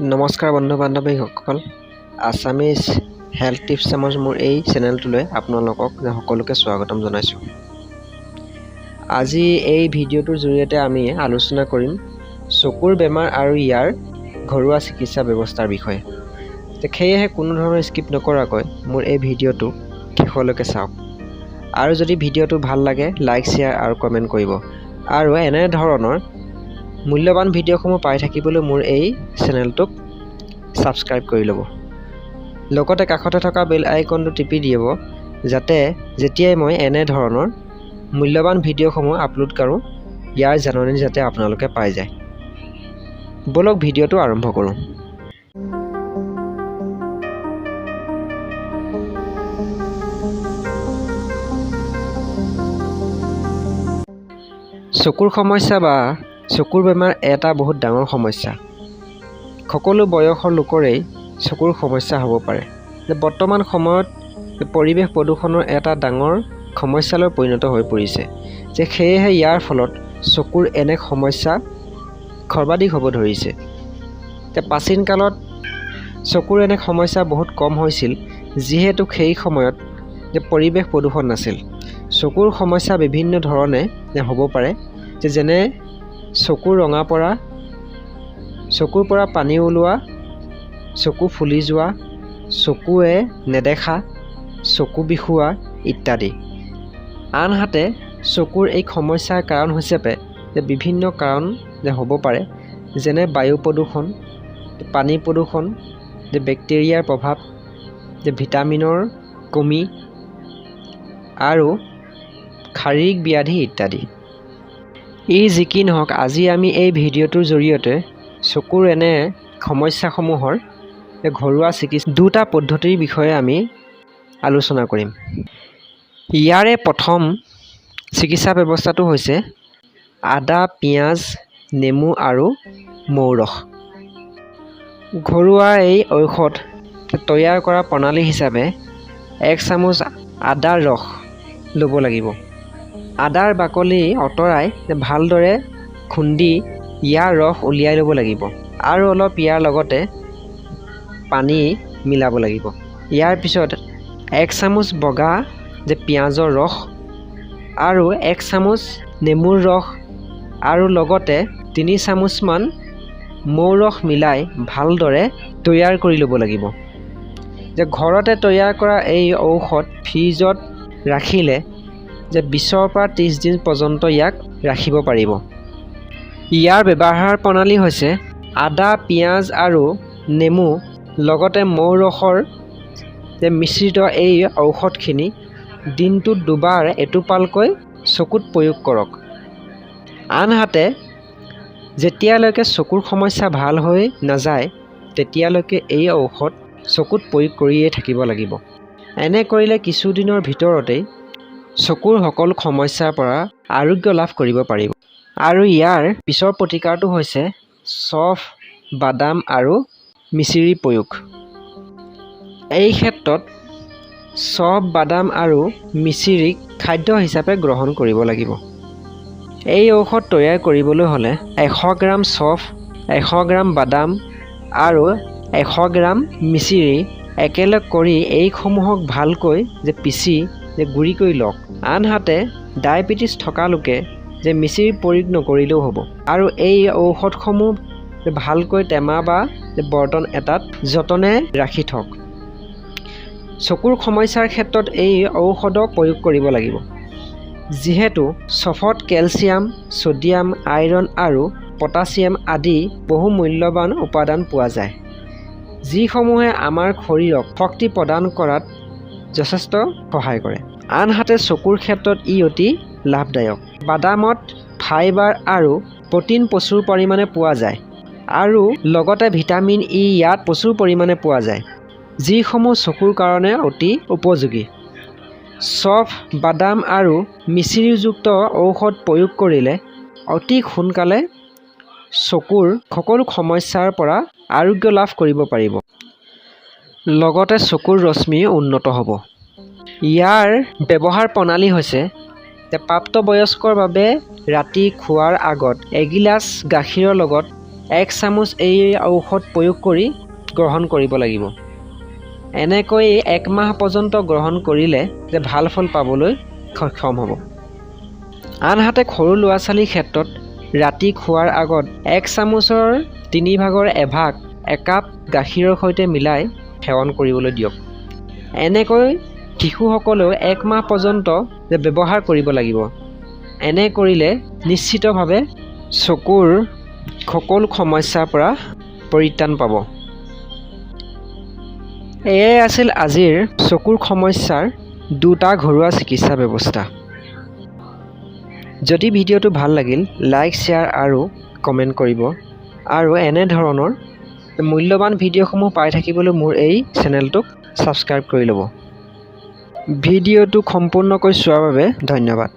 নমস্কাৰ বন্ধু বান্ধৱীসকল Assamese health tips নামৰ মোৰ এই চেনেলটোলৈ আপোনালোকক সকলোকে স্বাগতম জনাইছোঁ। আজি এই ভিডিঅ'টোৰ জৰিয়তে আমি আলোচনা কৰিম চকুৰ বেমাৰ আৰু ইয়াৰ ঘৰুৱা চিকিৎসা ব্যৱস্থাৰ বিষয়ে। সেয়েহে কোনো ধৰণৰ স্কিপ নকৰাকৈ মোৰ এই ভিডিঅ'টো শেষলৈকে চাওক। আৰু যদি ভিডিঅ'টো ভাল লাগে লাইক শ্বেয়াৰ আৰু কমেণ্ট কৰিব আৰু এনে ধৰণৰ মূল্যৱান ভিডিঅ'সমূহ পাই থাকিবলৈ মোৰ এই চেনেলটোক ছাবস্ক্ৰাইব কৰি ল'ব। লগতে কাষতে থকা বেল আইকনটো টিপি দিব যাতে যেতিয়াই মই এনে ধৰণৰ মূল্যৱান ভিডিঅ'সমূহ আপলোড কৰোঁ ইয়াৰ জাননী যাতে আপোনালোকে পাই যায়। বলক ভিডিঅ'টো আৰম্ভ কৰোঁ। চকুৰ সমস্যা বা চকুৰ বেমাৰ এটা বহুত ডাঙৰ সমস্যা। সকলো বয়সৰ লোকৰেই চকুৰ সমস্যা হ'ব পাৰে। বৰ্তমান সময়ত পৰিৱেশ প্ৰদূষণৰ এটা ডাঙৰ সমস্যালৈ পৰিণত হৈ পৰিছে সেয়েহে ইয়াৰ ফলত চকুৰ এনে সমস্যা সৰ্বাধিক হ'ব ধৰিছে। প্ৰাচীন কালত চকুৰ এনে সমস্যা বহুত কম হৈছিল যিহেতু সেই সময়ত পৰিৱেশ প্ৰদূষণ নাছিল। চকুৰ সমস্যা বিভিন্ন ধৰণে হ'ব পাৰে যেনে চকুৰ ৰঙা পৰা, চকুৰ পৰা পানী ওলোৱা, চকু ফুলি যোৱা, চকুৱে নেদেখা, চকু বিষুৱা ইত্যাদি। আনহাতে চকুৰ এই সমস্যাৰ কাৰণ হিচাপে বিভিন্ন কাৰণ হ'ব পাৰে যেনে বায়ু প্ৰদূষণ, পানী প্ৰদূষণ, বেক্টেৰিয়াৰ প্ৰভাৱ, ভিটামিনৰ কমি আৰু শাৰীৰিক ব্যাধি ইত্যাদি। যি কি নহওক আজি আমি এই ভিডিঅ'টোৰ জৰিয়তে চকুৰ এনে সমস্যাসমূহৰ ঘৰুৱা চিকিৎসা দুটা পদ্ধতিৰ বিষয়ে আমি আলোচনা কৰিম। ইয়াৰে প্ৰথম চিকিৎসা ব্যৱস্থাটো হৈছে আদা, পিঁয়াজ, নেমু আৰু মৌ ৰস। ঘৰুৱা এই ঔষধ তৈয়াৰ কৰা প্ৰণালী হিচাপে 1 চামুচ আদাৰ ৰস ল'ব লাগিব। আদাৰ বাকলি আঁতৰাই ভালদৰে খুন্দি ইয়াৰ ৰস উলিয়াই ল'ব লাগিব আৰু অলপ ইয়াৰ লগতে পানী মিলাব লাগিব। ইয়াৰ পিছত 1 চামুচ বগা পিঁয়াজৰ ৰস আৰু 1 চামুচ নেমুৰ ৰস আৰু লগতে 3 চামুচমান মৌ ৰস মিলাই ভালদৰে তৈয়াৰ কৰি ল'ব লাগিব। ঘৰতে তৈয়াৰ কৰা এই ঔষধ ফ্ৰিজত ৰাখিলে 20 পৰা 30 দিন পৰ্যন্ত ইয়াক ৰাখিব পাৰিব। ইয়াৰ ব্যৱহাৰ প্ৰণালী হৈছে আদা, পিঁয়াজ আৰু নেমু লগতে মৌ ৰসৰ মিশ্ৰিত এই ঔষধখিনি দিনটোত দুবাৰ এটোপালকৈ চকুত প্ৰয়োগ কৰক। আনহাতে যেতিয়ালৈকে চকুৰ সমস্যা ভাল হৈ নাযায় তেতিয়ালৈকে এই ঔষধ চকুত প্ৰয়োগ কৰিয়েই থাকিব লাগিব। এনে কৰিলে কিছুদিনৰ ভিতৰতেই চকুৰ সকলো সমস্যাৰ পৰা আৰোগ্য লাভ কৰিব পাৰিব। আৰু ইয়াৰ পিছৰ প্ৰতিকাৰটো হৈছে চফ, বাদাম আৰু মিচিৰি প্ৰয়োগ। এই ক্ষেত্ৰত চফ, বাদাম আৰু মিচিৰিক খাদ্য হিচাপে গ্ৰহণ কৰিব লাগিব। এই ঔষধ তৈয়াৰ কৰিবলৈ হ'লে 100 গ্ৰাম চফ, 100 গ্ৰাম বাদাম আৰু 100 গ্ৰাম মিচিৰি একেলগ কৰি এইসমূহক ভালকৈ পিচি গুড়ি কৰি লওক। আনহাতে ডায়েবেটিছ থকা লোকে মিচিৰি প্ৰয়োগ নকৰিলেও হ'ব। আৰু এই ঔষধসমূহ ভালকৈ টেমা বা বৰ্তন এটাত যতনে ৰাখি থওক। চকুৰ সমস্যাৰ ক্ষেত্ৰত এই ঔষধক প্ৰয়োগ কৰিব লাগিব যিহেতু চফত কেলছিয়াম, ছডিয়াম, আইৰণ আৰু পটাছিয়াম আদি বহু মূল্যৱান উপাদান পোৱা যায় যিসমূহে আমাৰ শৰীৰক শক্তি প্ৰদান কৰাত যথেষ্ট সহায় কৰে। আনহাতে চকুৰ ক্ষেত্ৰত ই অতি লাভদায়ক। বাদামত ফাইবাৰ আৰু প্ৰটিন প্ৰচুৰ পৰিমাণে পোৱা যায় আৰু লগতে ভিটামিন ই ইয়াত প্ৰচুৰ পৰিমাণে পোৱা যায় যিসমূহ চকুৰ কাৰণে অতি উপযোগী। চফ, বাদাম আৰু মিচিৰিযুক্ত ঔষধ প্ৰয়োগ কৰিলে অতি সোনকালে চকুৰ সকলো সমস্যাৰ পৰা আৰোগ্য লাভ কৰিব পাৰিব। লগতে চকুৰ ৰশ্মি উন্নত হ'ব। ইয়াৰ ব্যৱহাৰ প্ৰণালী হৈছে প্ৰাপ্তবয়স্কৰ বাবে ৰাতি খোৱাৰ আগত এগিলাচ গাখীৰৰ লগত 1 চামুচ এই ঔষধ প্ৰয়োগ কৰি গ্ৰহণ কৰিব লাগিব। এনেকৈ 1 মাহ পৰ্যন্ত গ্ৰহণ কৰিলে যে ভাল ফল পাবলৈ সক্ষম হ'ব। আনহাতে সৰু ল'ৰা ছোৱালীৰ ক্ষেত্ৰত ৰাতি খোৱাৰ আগত 1 চামুচৰ 3 ভাগৰ এভাগ একাপ গাখীৰৰ সৈতে মিলাই সেৱন কৰিবলৈ দিয়ক। এনেকৈ শিশুসকলেও 1 মাহ পৰ্যন্ত ব্যৱহাৰ কৰিব লাগিব। এনে কৰিলে নিশ্চিতভাৱে চকুৰ সকলো সমস্যাৰ পৰা পৰিত্ৰাণ পাব। এয়াই আছিল আজিৰ চকুৰ সমস্যাৰ 2টা ঘৰুৱা চিকিৎসা ব্যৱস্থা। যদি ভিডিঅ'টো ভাল লাগিল লাইক শ্বেয়াৰ আৰু কমেণ্ট কৰিব আৰু এনে ধৰণৰ মূল্যৱান ভিডিঅ'সমূহ পাই থাকিবলৈ মোৰ এই চেনেলটোক ছাবস্ক্ৰাইব কৰি ল'ব। ভিডিঅ'টো সম্পূৰ্ণকৈ চোৱাৰ বাবে ধন্যবাদ।